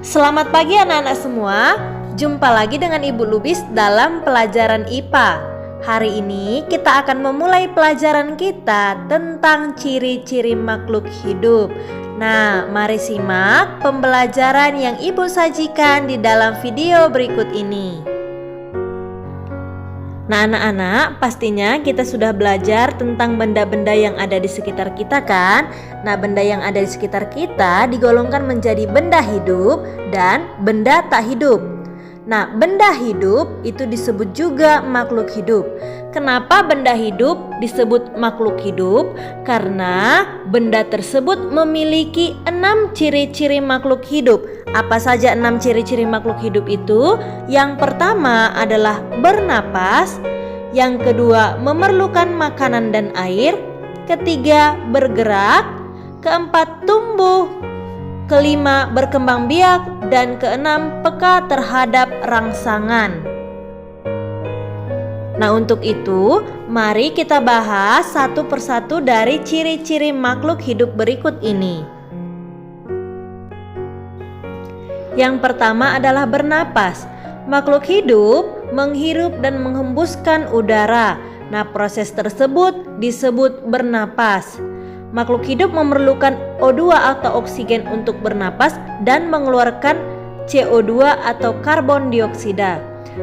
Selamat pagi anak-anak semua. Jumpa lagi dengan Ibu Lubis dalam pelajaran IPA. Hari ini kita akan memulai pelajaran kita tentang ciri-ciri makhluk hidup. Nah, mari simak pembelajaran yang Ibu sajikan di dalam video berikut ini. Nah anak-anak, pastinya kita sudah belajar tentang benda-benda yang ada di sekitar kita kan? Nah, benda yang ada di sekitar kita digolongkan menjadi benda hidup dan benda tak hidup. Nah, benda hidup itu disebut juga makhluk hidup. Kenapa benda hidup disebut makhluk hidup? Karena benda tersebut memiliki 6 ciri-ciri makhluk hidup. Apa saja 6 ciri-ciri makhluk hidup itu? Yang pertama adalah bernapas, yang kedua memerlukan makanan dan air, ketiga bergerak, keempat tumbuh, kelima berkembang biak, dan keenam peka terhadap rangsangan. Nah, untuk itu mari kita bahas satu persatu dari ciri-ciri makhluk hidup berikut ini. Yang pertama adalah bernapas. Makhluk hidup menghirup dan menghembuskan udara. Nah, proses tersebut disebut bernapas. Makhluk hidup memerlukan O2 atau oksigen untuk bernapas dan mengeluarkan CO2 atau karbon dioksida.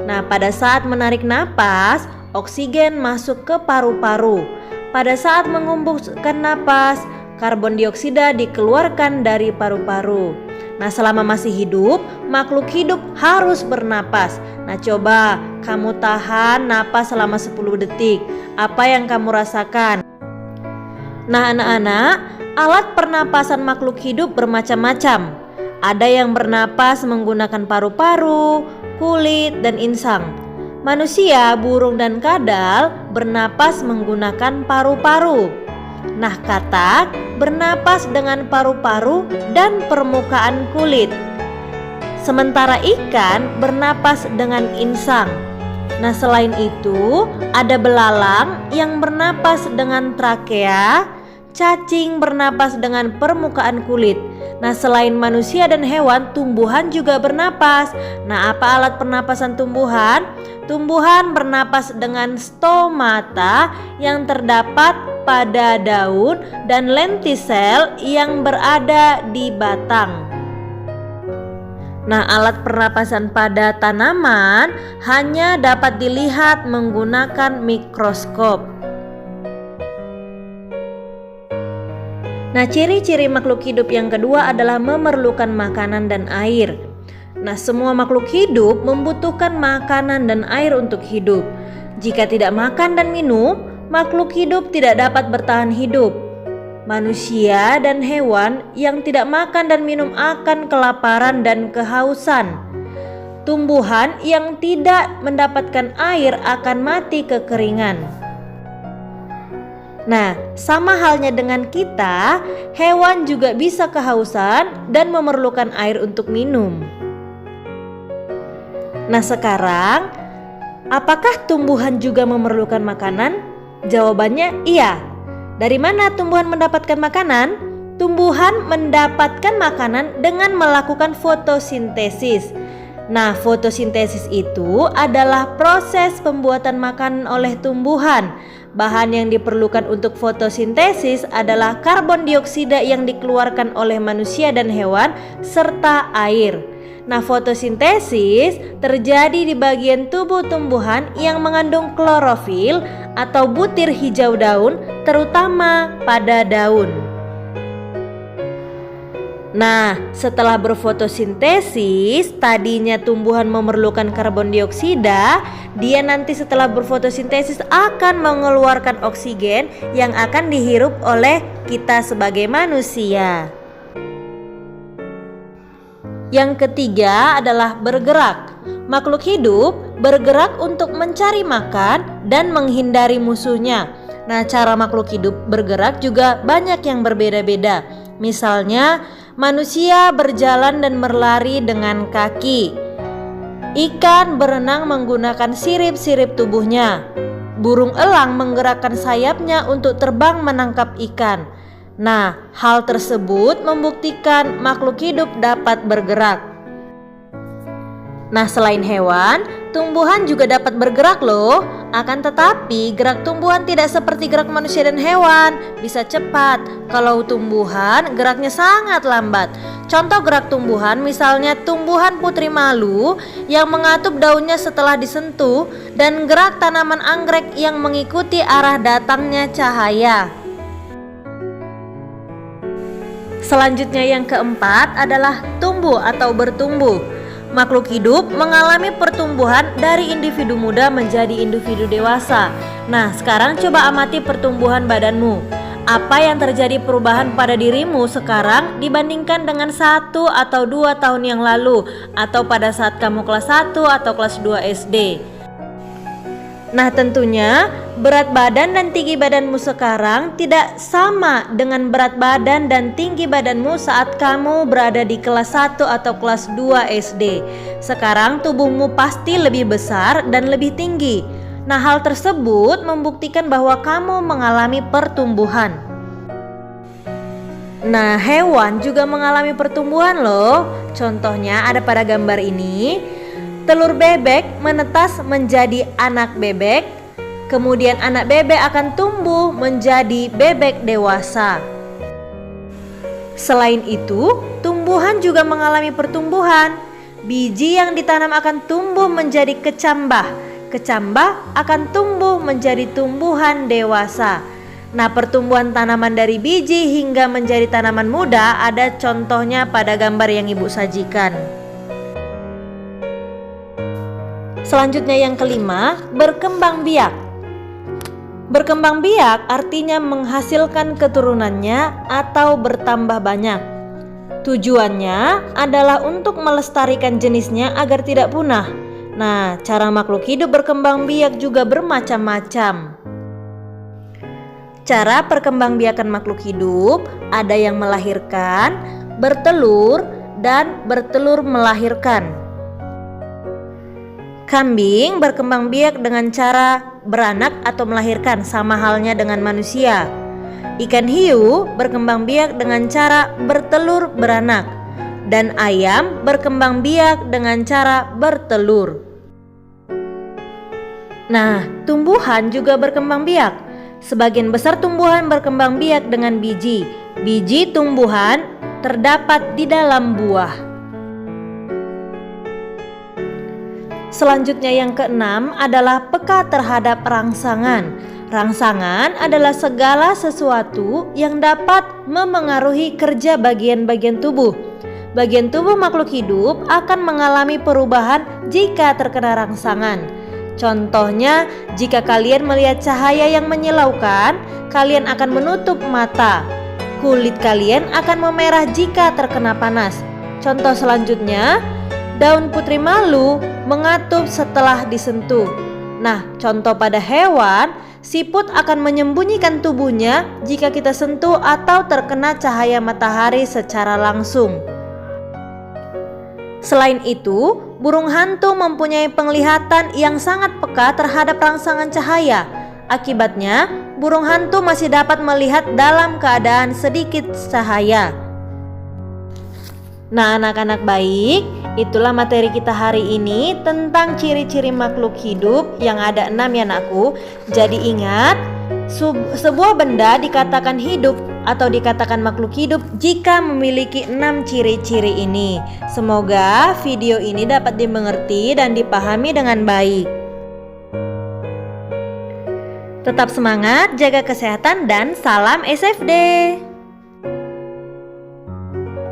Nah, pada saat menarik napas, oksigen masuk ke paru-paru. Pada saat menghembuskan napas, karbon dioksida dikeluarkan dari paru-paru. Nah, selama masih hidup, makhluk hidup harus bernapas. Nah, coba kamu tahan napas selama 10 detik. Apa yang kamu rasakan? Nah, anak-anak, alat pernapasan makhluk hidup bermacam-macam. Ada yang bernapas menggunakan paru-paru, kulit, dan insang. Manusia, burung, dan kadal bernapas menggunakan paru-paru. Nah, katak bernapas dengan paru-paru dan permukaan kulit. Sementara ikan bernapas dengan insang. Nah, selain itu ada belalang yang bernapas dengan trakea, cacing bernapas dengan permukaan kulit. Nah, selain manusia dan hewan, tumbuhan juga bernapas. Nah, apa alat pernapasan tumbuhan? Tumbuhan bernapas dengan stomata yang terdapat pada daun dan lentisel yang berada di batang. Nah, alat pernapasan pada tanaman hanya dapat dilihat menggunakan mikroskop. Nah, ciri-ciri makhluk hidup yang kedua adalah memerlukan makanan dan air. Nah, semua makhluk hidup membutuhkan makanan dan air untuk hidup. Jika tidak makan dan minum, makhluk hidup tidak dapat bertahan hidup. Manusia dan hewan yang tidak makan dan minum akan kelaparan dan kehausan. Tumbuhan yang tidak mendapatkan air akan mati kekeringan. Nah, sama halnya dengan kita, hewan juga bisa kehausan dan memerlukan air untuk minum. Nah, sekarang, apakah tumbuhan juga memerlukan makanan? Jawabannya iya. Dari mana tumbuhan mendapatkan makanan? Tumbuhan mendapatkan makanan dengan melakukan fotosintesis. Nah, fotosintesis itu adalah proses pembuatan makanan oleh tumbuhan. Bahan yang diperlukan untuk fotosintesis adalah karbon dioksida yang dikeluarkan oleh manusia dan hewan serta air. Nah, fotosintesis terjadi di bagian tubuh tumbuhan yang mengandung klorofil atau butir hijau daun, terutama pada daun. Nah, setelah berfotosintesis, tadinya tumbuhan memerlukan karbon dioksida, dia nanti setelah berfotosintesis akan mengeluarkan oksigen yang akan dihirup oleh kita sebagai manusia. Yang ketiga adalah bergerak. Makhluk hidup bergerak untuk mencari makan dan menghindari musuhnya. Nah, cara makhluk hidup bergerak juga banyak yang berbeda-beda. Misalnya, manusia berjalan dan berlari dengan kaki. Ikan berenang menggunakan sirip-sirip tubuhnya. Burung elang menggerakkan sayapnya untuk terbang menangkap ikan. Nah, hal tersebut membuktikan makhluk hidup dapat bergerak. Nah, selain hewan, tumbuhan juga dapat bergerak loh. Akan tetapi, gerak tumbuhan tidak seperti gerak manusia dan hewan, bisa cepat. Kalau tumbuhan, geraknya sangat lambat. Contoh gerak tumbuhan, misalnya tumbuhan putri malu yang mengatup daunnya setelah disentuh, dan gerak tanaman anggrek yang mengikuti arah datangnya cahaya. Selanjutnya yang keempat adalah tumbuh atau bertumbuh. Makhluk hidup mengalami pertumbuhan dari individu muda menjadi individu dewasa. Nah, sekarang coba amati pertumbuhan badanmu. Apa yang terjadi perubahan pada dirimu sekarang dibandingkan dengan 1 atau 2 tahun yang lalu, atau pada saat kamu kelas 1 atau kelas 2 SD? Nah, tentunya berat badan dan tinggi badanmu sekarang tidak sama dengan berat badan dan tinggi badanmu saat kamu berada di kelas 1 atau kelas 2 SD. Sekarang tubuhmu pasti lebih besar dan lebih tinggi. Nah, hal tersebut membuktikan bahwa kamu mengalami pertumbuhan. Nah, hewan juga mengalami pertumbuhan loh. Contohnya ada pada gambar ini. Telur bebek menetas menjadi anak bebek, kemudian anak bebek akan tumbuh menjadi bebek dewasa. Selain itu, tumbuhan juga mengalami pertumbuhan. Biji yang ditanam akan tumbuh menjadi kecambah. Kecambah akan tumbuh menjadi tumbuhan dewasa. Nah, pertumbuhan tanaman dari biji hingga menjadi tanaman muda ada contohnya pada gambar yang Ibu sajikan. Selanjutnya yang kelima, berkembang biak. Berkembang biak artinya menghasilkan keturunannya atau bertambah banyak. Tujuannya adalah untuk melestarikan jenisnya agar tidak punah. Nah, cara makhluk hidup berkembang biak juga bermacam-macam. Cara perkembangbiakan makhluk hidup ada yang melahirkan, bertelur, dan bertelur melahirkan. Kambing berkembang biak dengan cara beranak atau melahirkan, sama halnya dengan manusia. Ikan hiu berkembang biak dengan cara bertelur beranak, dan ayam berkembang biak dengan cara bertelur. Nah, tumbuhan juga berkembang biak. Sebagian besar tumbuhan berkembang biak dengan biji. Biji tumbuhan terdapat di dalam buah. Selanjutnya yang keenam adalah peka terhadap rangsangan. Rangsangan adalah segala sesuatu yang dapat memengaruhi kerja bagian-bagian tubuh. Bagian tubuh makhluk hidup akan mengalami perubahan jika terkena rangsangan. Contohnya, jika kalian melihat cahaya yang menyilaukan, kalian akan menutup mata. Kulit kalian akan memerah jika terkena panas. Contoh selanjutnya, daun putri malu mengatup setelah disentuh. Nah, contoh pada hewan, siput akan menyembunyikan tubuhnya jika kita sentuh atau terkena cahaya matahari secara langsung. Selain itu, burung hantu mempunyai penglihatan yang sangat peka terhadap rangsangan cahaya. Akibatnya, burung hantu masih dapat melihat dalam keadaan sedikit cahaya. Nah, anak-anak baik, itulah materi kita hari ini tentang ciri-ciri makhluk hidup yang ada 6 ya anakku. Jadi ingat, sebuah benda dikatakan hidup atau dikatakan makhluk hidup jika memiliki 6 ciri-ciri ini. Semoga video ini dapat dimengerti dan dipahami dengan baik. Tetap semangat, jaga kesehatan, dan salam SFD.